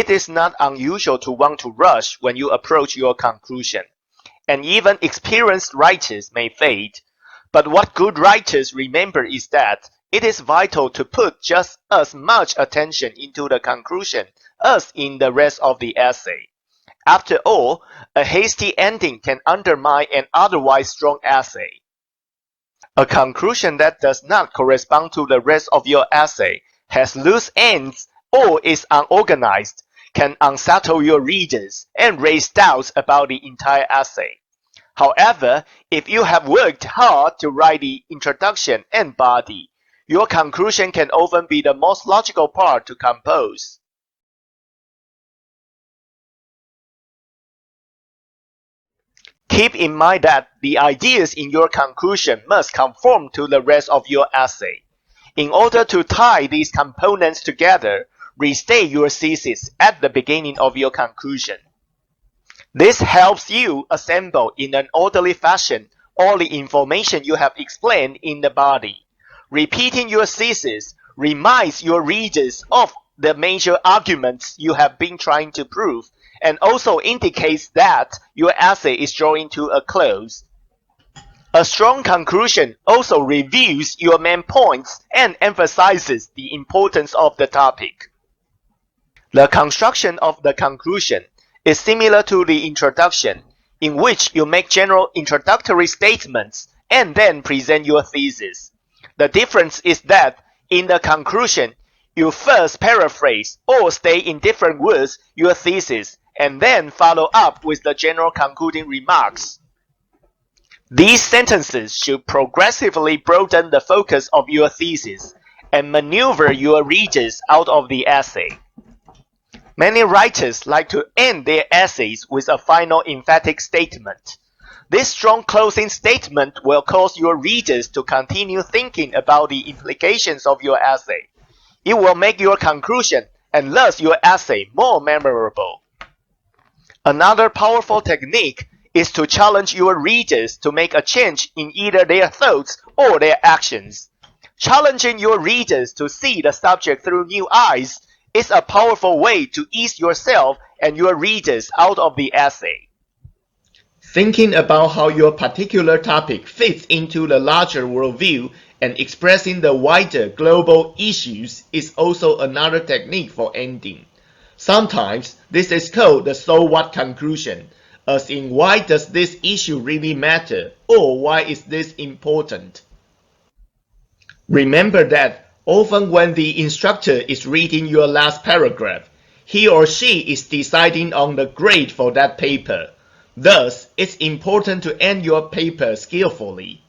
It is not unusual to want to rush when you approach your conclusion, and even experienced writers may fade. But what good writers remember is that it is vital to put just as much attention into the conclusion as in the rest of the essay. After all, a hasty ending can undermine an otherwise strong essay. A conclusion that does not correspond to the rest of your essay, has loose ends, or is unorganized, can unsettle your readers and raise doubts about the entire essay. However, if you have worked hard to write the introduction and body, your conclusion can often be the most logical part to compose. Keep in mind that the ideas in your conclusion must conform to the rest of your essay. In order to tie these components together, restate your thesis at the beginning of your conclusion. This helps you assemble in an orderly fashion all the information you have explained in the body. Repeating your thesis reminds your readers of the major arguments you have been trying to prove, and also indicates that your essay is drawing to a close. A strong conclusion also reviews your main points and emphasizes the importance of the topic. The construction of the conclusion is similar to the introduction, in which you make general introductory statements and then present your thesis. The difference is that in the conclusion, you first paraphrase or state in different words your thesis and then follow up with the general concluding remarks. These sentences should progressively broaden the focus of your thesis and maneuver your readers out of the essay. Many writers like to end their essays with a final emphatic statement. This strong closing statement will cause your readers to continue thinking about the implications of your essay. It will make your conclusion and thus your essay more memorable. Another powerful technique is to challenge your readers to make a change in either their thoughts or their actions. Challenging your readers to see the subject through new eyes is a powerful way to ease yourself and your readers out of the essay. Thinking about how your particular topic fits into the larger worldview and expressing the wider global issues is also another technique for ending. Sometimes this is called the so what conclusion, as in why does this issue really matter or why is this important? Remember that often when the instructor is reading your last paragraph, he or she is deciding on the grade for that paper. Thus, it's important to end your paper skillfully.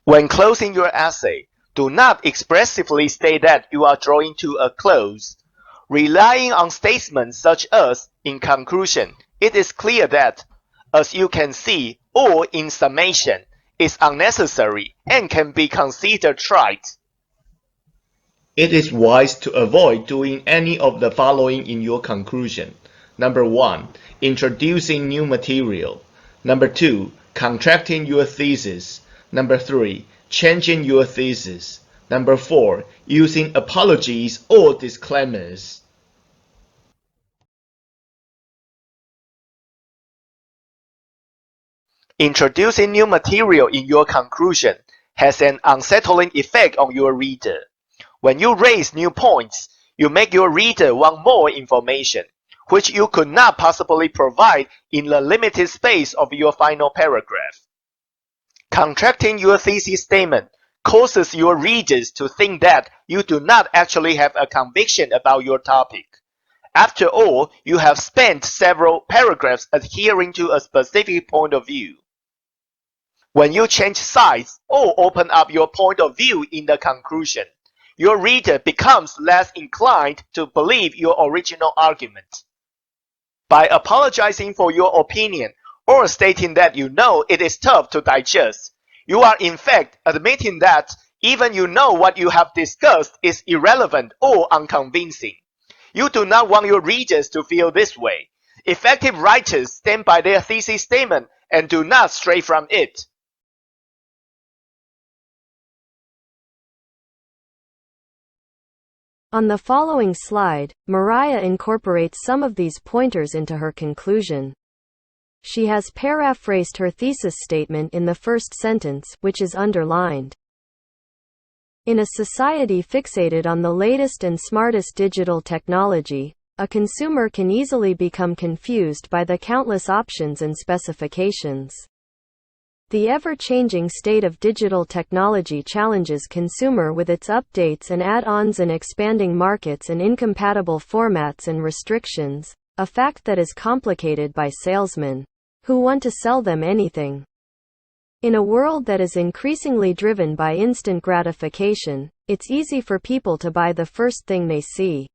When closing your essay, do not expressively state that you are drawing to a close. Relying on statements such as, in conclusion, it is clear that, as you can see, or in summation, is unnecessary and can be considered trite. It is wise to avoid doing any of the following in your conclusion. Number 1. Introducing new material. Number 2. Contracting your thesis. Number 3. Changing your thesis. Number 4. Using apologies or disclaimers. Introducing new material in your conclusion has an unsettling effect on your reader. When you raise new points, you make your reader want more information, which you could not possibly provide in the limited space of your final paragraph. Contracting your thesis statement causes your readers to think that you do not actually have a conviction about your topic. After all, you have spent several paragraphs adhering to a specific point of view. When you change sides or open up your point of view in the conclusion, your reader becomes less inclined to believe your original argument. By apologizing for your opinion or stating that you know it is tough to digest, you are in fact admitting that even you know what you have discussed is irrelevant or unconvincing. You do not want your readers to feel this way. Effective writers stand by their thesis statement and do not stray from it. On the following slide, Mariah incorporates some of these pointers into her conclusion. She has paraphrased her thesis statement in the first sentence, which is underlined. In a society fixated on the latest and smartest digital technology, a consumer can easily become confused by the countless options and specifications. The ever-changing state of digital technology challenges consumer with its updates and add-ons and expanding markets and incompatible formats and restrictions, a fact that is complicated by salesmen who want to sell them anything. In a world that is increasingly driven by instant gratification, it's easy for people to buy the first thing they see.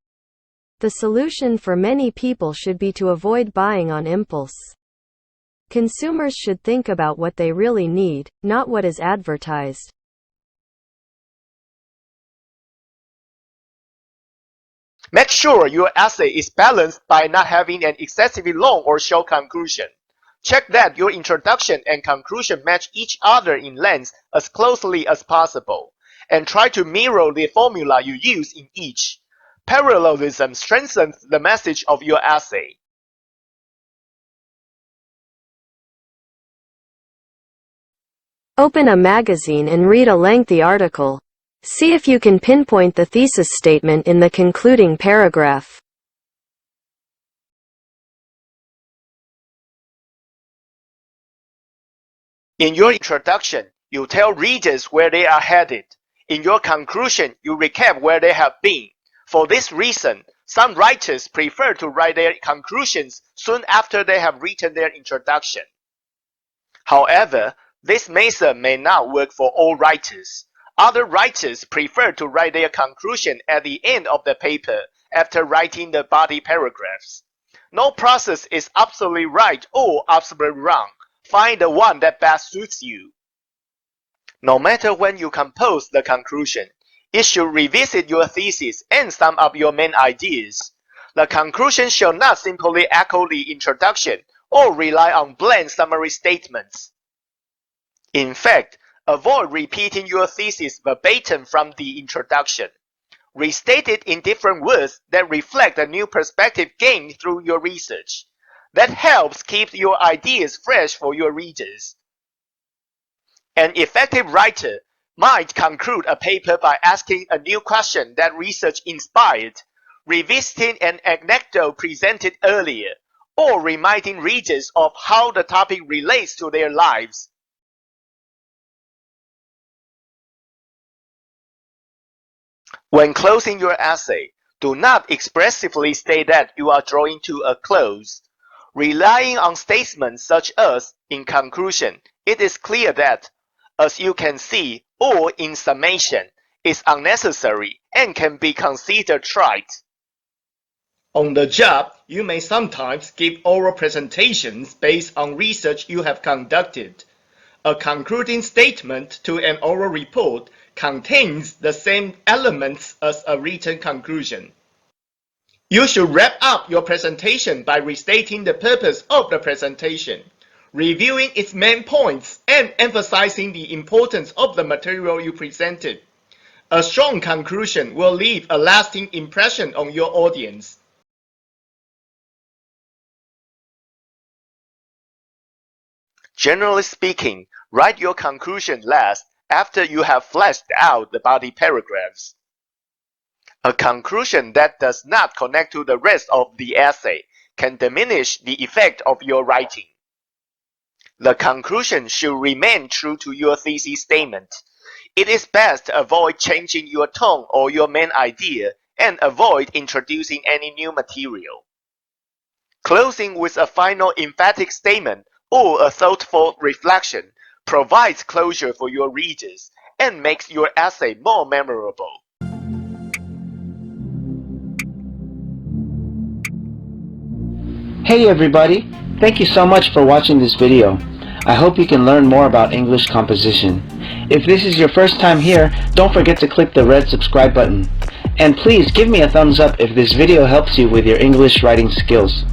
The solution for many people should be to avoid buying on impulse. Consumers should think about what they really need, not what is advertised. Make sure your essay is balanced by not having an excessively long or short conclusion. Check that your introduction and conclusion match each other in length as closely as possible, and try to mirror the formula you use in each. Parallelism strengthens the message of your essay. Open a magazine and read a lengthy article. See if you can pinpoint the thesis statement in the concluding paragraph. In your introduction, you tell readers where they are headed. In your conclusion, you recap where they have been. For this reason, some writers prefer to write their conclusions soon after they have written their introduction. However, this method may not work for all writers. Other writers prefer to write their conclusion at the end of the paper after writing the body paragraphs. No process is absolutely right or absolutely wrong. Find the one that best suits you. No matter when you compose the conclusion, it should revisit your thesis and sum up your main ideas. The conclusion shall not simply echo the introduction or rely on bland summary statements. In fact, avoid repeating your thesis verbatim from the introduction. Restate it in different words that reflect a new perspective gained through your research. That helps keep your ideas fresh for your readers. An effective writer might conclude a paper by asking a new question that research inspired, revisiting an anecdote presented earlier, or reminding readers of how the topic relates to their lives. When closing your essay, do not expressively state that you are drawing to a close. Relying on statements such as, in conclusion, it is clear that, as you can see, or in summation, is unnecessary and can be considered trite. On the job, you may sometimes give oral presentations based on research you have conducted. A concluding statement to an oral report contains the same elements as a written conclusion. You should wrap up your presentation by restating the purpose of the presentation, reviewing its main points, and emphasizing the importance of the material you presented. A strong conclusion will leave a lasting impression on your audience. Generally speaking, write your conclusion last after you have fleshed out the body paragraphs. A conclusion that does not connect to the rest of the essay can diminish the effect of your writing. The conclusion should remain true to your thesis statement. It is best to avoid changing your tone or your main idea and avoid introducing any new material. Closing with a final emphatic statement or a thoughtful reflection provides closure for your readers and makes your essay more memorable. Hey everybody, thank you so much for watching this video. I hope you can learn more about English composition. If this is your first time here, don't forget to click the red subscribe button. And please give me a thumbs up if this video helps you with your English writing skills.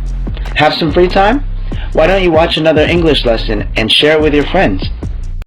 Have some free time? Why don't you watch another English lesson and share it with your friends?